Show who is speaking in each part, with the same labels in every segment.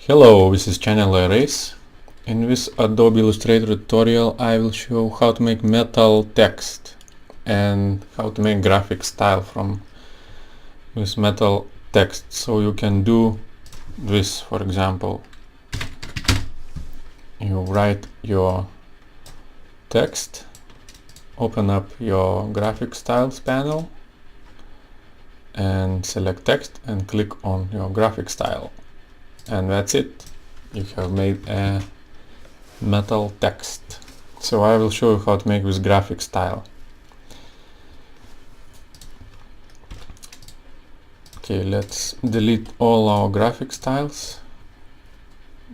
Speaker 1: Hello, this is Channel Erase. In this Adobe Illustrator tutorial I will show how to make metal text and how to make graphic style from this metal text. So you can do this, for example, you write your text, open up your graphic styles panel and select text and click on your graphic style. And that's it. You have made a metal text. So I will show you how to make this graphic style. Okay, let's delete all our graphic styles.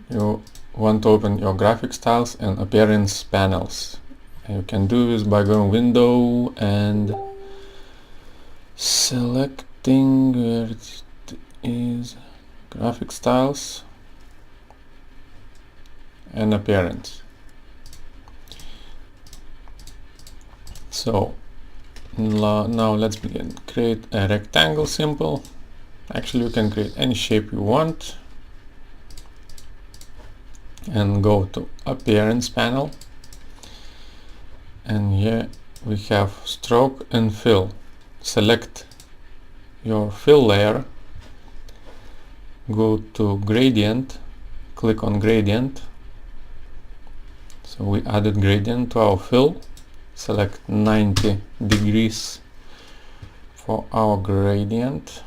Speaker 1: You want to open your graphic styles and appearance panels. And you can do this by going Window and selecting where it is, graphic styles and appearance. So now let's begin. Create a rectangle symbol. Actually, you can create any shape you want and go to appearance panel, and here we have stroke and fill. Select your fill layer, go to gradient, click on gradient. So we added gradient to our fill. Select 90 degrees for our gradient,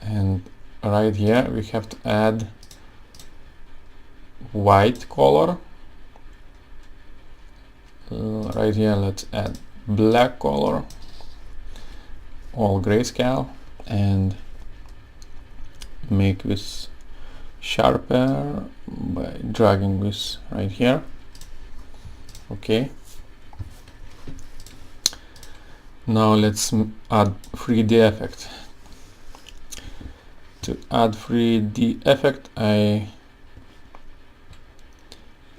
Speaker 1: and right here we have to add white color. Right here let's add black color, all grayscale, and make this sharper by dragging this right here. Okay, now let's add 3D effect. To add 3D effect I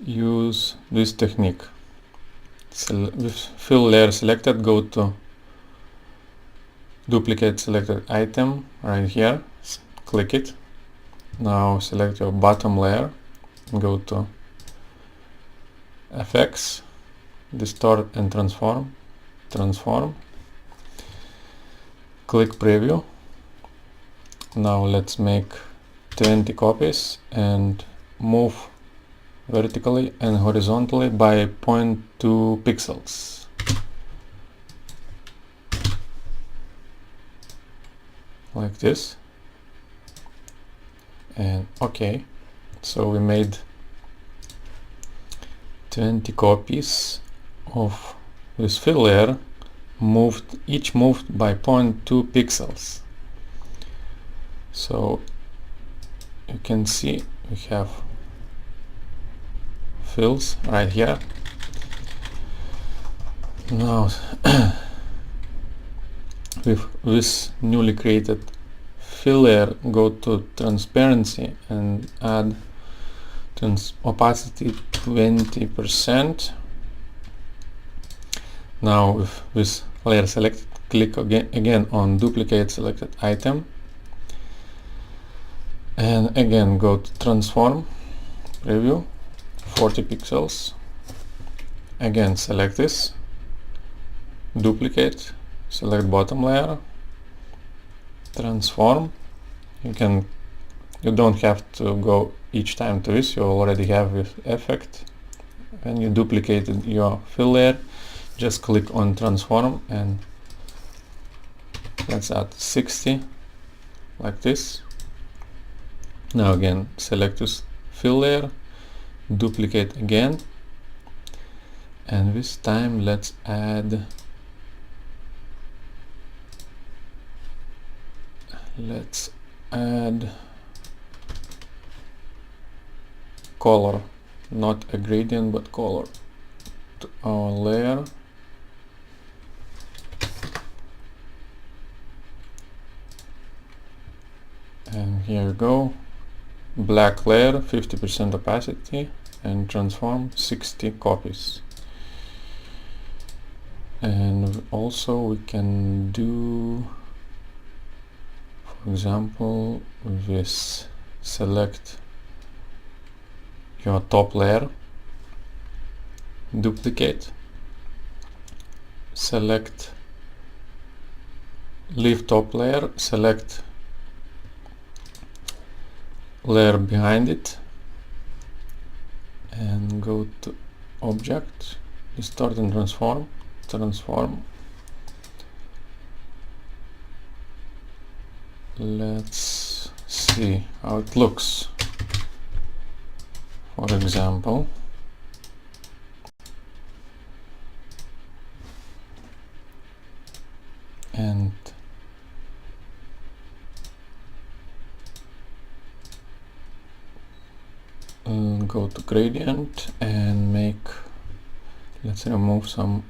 Speaker 1: use this technique. With fill layer selected, go to duplicate selected item right here, click it. Now select your bottom layer, go to FX, distort and transform, click preview. Now let's make 20 copies and move vertically and horizontally by 0.2 pixels. Like this. And okay, so we made 20 copies of this fill layer, each moved by 0.2 pixels. So you can see we have fills right here. Now with this newly created fill layer, go to transparency and add opacity 20%. Now with this layer selected, click again on duplicate selected item, and again go to transform, preview, 40 pixels. Again select this, duplicate, select bottom layer, transform. You don't have to go each time to this, you already have this effect. When you duplicated your fill layer, just click on transform and let's add 60 like this. Now again select this fill layer, duplicate again, and this time let's add color, not a gradient but color, to our layer. And here we go, black layer, 50% opacity, and transform 60 copies. And also we can do, for example, this select your top layer, duplicate, select, leave top layer, select layer behind it, and go to object, distort and transform, let's see how it looks. For example, and go to gradient and let's remove some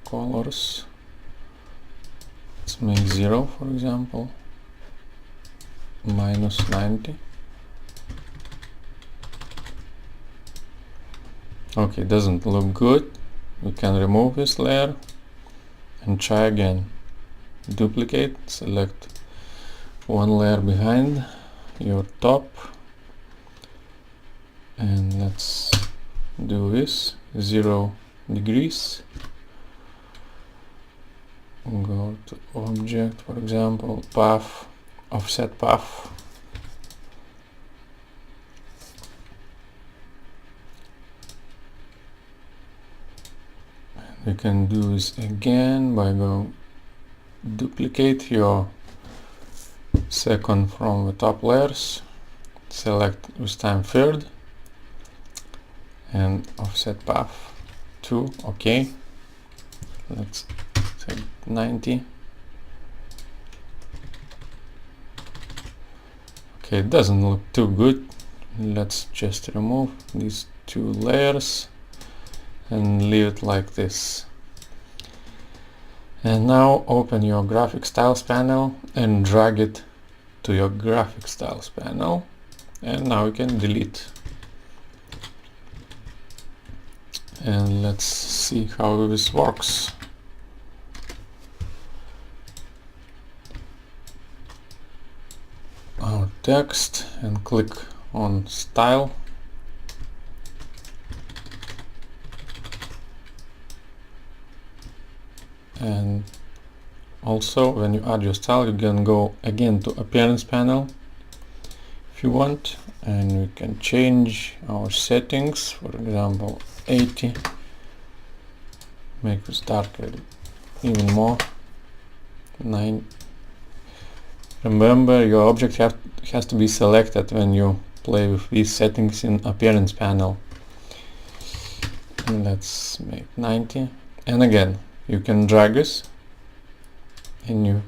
Speaker 1: colors. Let's make 0, for example, minus 90. Okay, doesn't look good. We can remove this layer and try again. Duplicate, select one layer behind your top, and let's do this 0 degrees. Go to object, for example, path, offset path, and we can do this again by going duplicate your second from the top layers, select this time third, and offset path 2. Okay, let's say 90. Okay, it doesn't look too good. Let's just remove these 2 layers and leave it like this. And now open your graphic styles panel and drag it to your graphic styles panel, and now you can delete. And let's see how this works. Our text, and click on style, and also when you add your style you can go again to appearance panel if you want, and we can change our settings, for example 80, make this darker even more, 9. Remember, your object has to be selected when you play with these settings in appearance panel. And let's make 90, and again you can drag this and you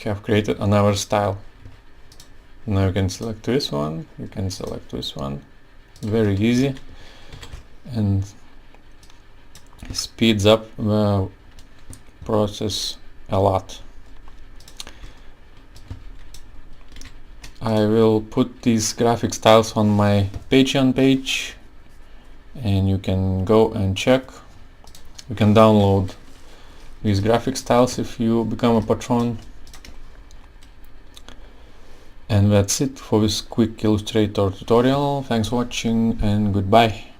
Speaker 1: have created another style. Now you can select this one, you can select this one, very easy, and speeds up the process a lot. I will put these graphic styles on my Patreon page, and you can go and check. You can download these graphic styles if you become a patron. And that's it for this quick Illustrator tutorial. Thanks for watching, and goodbye.